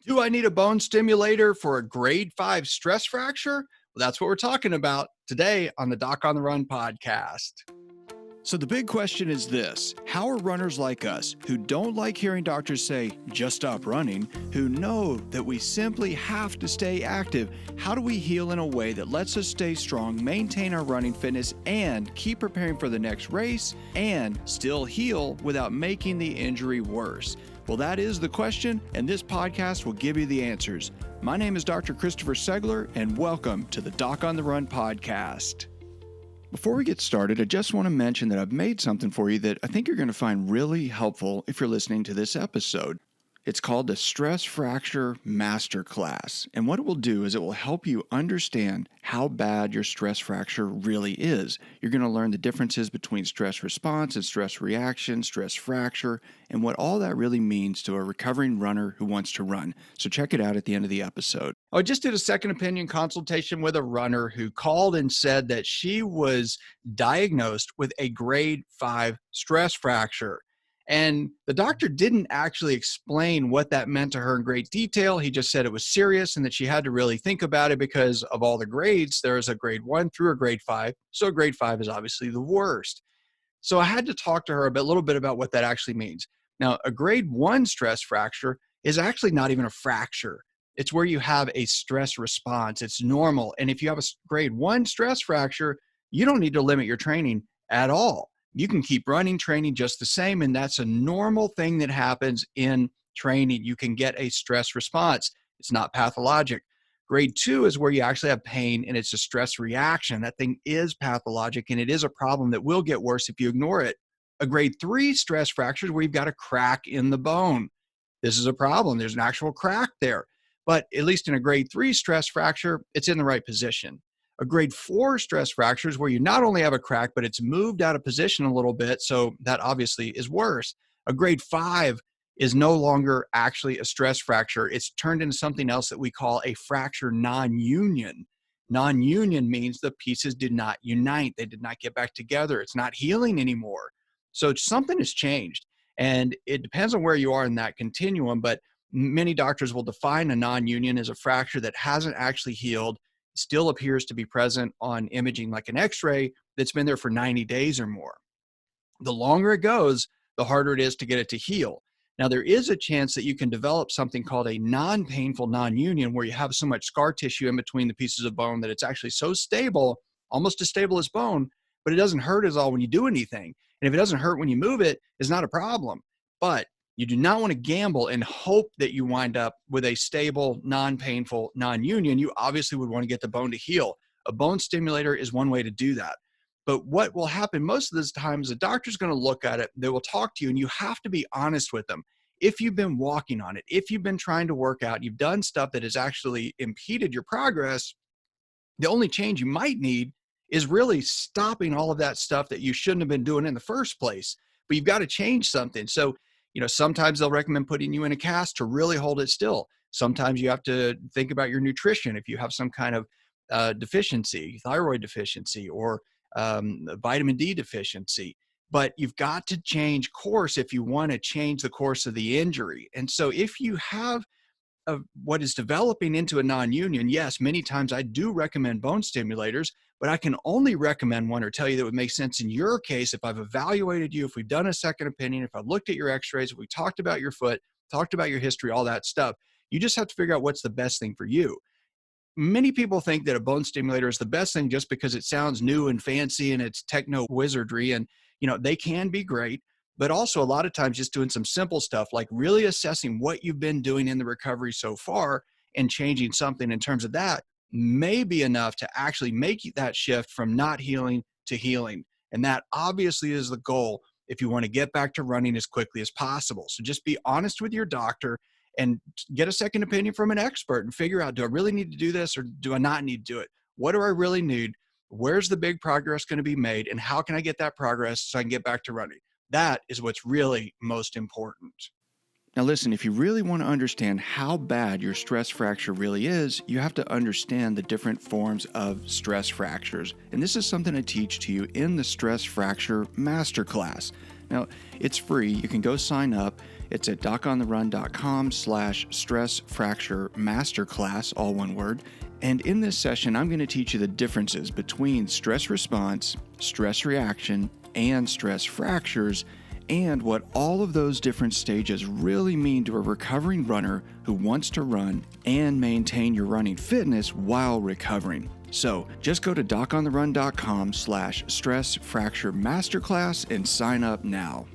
Do I need a bone stimulator for a grade 5 stress fracture? Well, that's what we're talking about today on the Doc on the Run podcast. So the big question is this: how are runners like us, who don't like hearing doctors say, just stop running, who know that we simply have to stay active, how do we heal in a way that lets us stay strong, maintain our running fitness, and keep preparing for the next race, and still heal without making the injury worse? Well, that is the question, and this podcast will give you the answers. My name is Dr. Christopher Segler, and welcome to the Doc on the Run podcast. Before we get started, I just want to mention that I've made something for you that I think you're going to find really helpful if you're listening to this episode. It's called the Stress Fracture Masterclass, and what it will do is it will help you understand how bad your stress fracture really is. You're going to learn the differences between stress response and stress reaction, stress fracture, and what all that really means to a recovering runner who wants to run. So check it out at the end of the episode. I just did a second opinion consultation with a runner who called and said that she was diagnosed with a grade 5 stress fracture. And the doctor didn't actually explain what that meant to her in great detail. He just said it was serious and that she had to really think about it because of all the grades. There is a grade 1 through a grade 5. So grade 5 is obviously the worst. So I had to talk to her a little bit about what that actually means. Now, a grade 1 stress fracture is actually not even a fracture. It's where you have a stress response. It's normal. And if you have a grade 1 stress fracture, you don't need to limit your training at all. You can keep running, training just the same, and that's a normal thing that happens in training. You can get a stress response. It's not pathologic. Grade 2 is where you actually have pain, and it's a stress reaction. That thing is pathologic, and it is a problem that will get worse if you ignore it. A grade 3 stress fracture is where you've got a crack in the bone. This is a problem. There's an actual crack there. But at least in a grade 3 stress fracture, it's in the right position. A grade 4 stress fracture is where you not only have a crack, but it's moved out of position a little bit, so that obviously is worse. A grade 5 is no longer actually a stress fracture. It's turned into something else that we call a fracture non-union. Non-union means the pieces did not unite. They did not get back together. It's not healing anymore. So something has changed, and it depends on where you are in that continuum, but many doctors will define a non-union as a fracture that hasn't actually healed, still appears to be present on imaging like an x-ray that's been there for 90 days or more. The longer it goes, the harder it is to get it to heal. Now, there is a chance that you can develop something called a non-painful non-union, where you have so much scar tissue in between the pieces of bone that it's actually so stable, almost as stable as bone, but it doesn't hurt at all when you do anything. And if it doesn't hurt when you move it, it's not a problem. But you do not want to gamble and hope that you wind up with a stable, non-painful, non-union. You obviously would want to get the bone to heal. A bone stimulator is one way to do that. But what will happen most of the time is a doctor's going to look at it, they will talk to you, and you have to be honest with them. If you've been walking on it, if you've been trying to work out, you've done stuff that has actually impeded your progress, the only change you might need is really stopping all of that stuff that you shouldn't have been doing in the first place. But you've got to change something. So sometimes they'll recommend putting you in a cast to really hold it still. Sometimes you have to think about your nutrition. If you have some kind of deficiency, thyroid deficiency, or vitamin D deficiency, but you've got to change course if you want to change the course of the injury. And so if you have what is developing into a non-union, yes, many times I do recommend bone stimulators, but I can only recommend one or tell you that would make sense in your case if I've evaluated you, if we've done a second opinion, if I've looked at your x-rays, if we talked about your foot, talked about your history, all that stuff. You just have to figure out what's the best thing for you. Many people think that a bone stimulator is the best thing just because it sounds new and fancy and it's techno wizardry, and they can be great. But also a lot of times just doing some simple stuff like really assessing what you've been doing in the recovery so far and changing something in terms of that may be enough to actually make that shift from not healing to healing. And that obviously is the goal if you want to get back to running as quickly as possible. So just be honest with your doctor and get a second opinion from an expert and figure out, do I really need to do this or do I not need to do it? What do I really need? Where's the big progress going to be made? And how can I get that progress so I can get back to running? That is what's really most important. Now listen, if you really want to understand how bad your stress fracture really is, you have to understand the different forms of stress fractures. And this is something I teach to you in the Stress Fracture Masterclass. Now, it's free. You can go sign up. It's at docontherun.com/stress fracture masterclass, all one word. And in this session, I'm going to teach you the differences between stress response, stress reaction, and stress fractures, and what all of those different stages really mean to a recovering runner who wants to run and maintain your running fitness while recovering. So just go to docontherun.com/stress fracture masterclass and sign up now.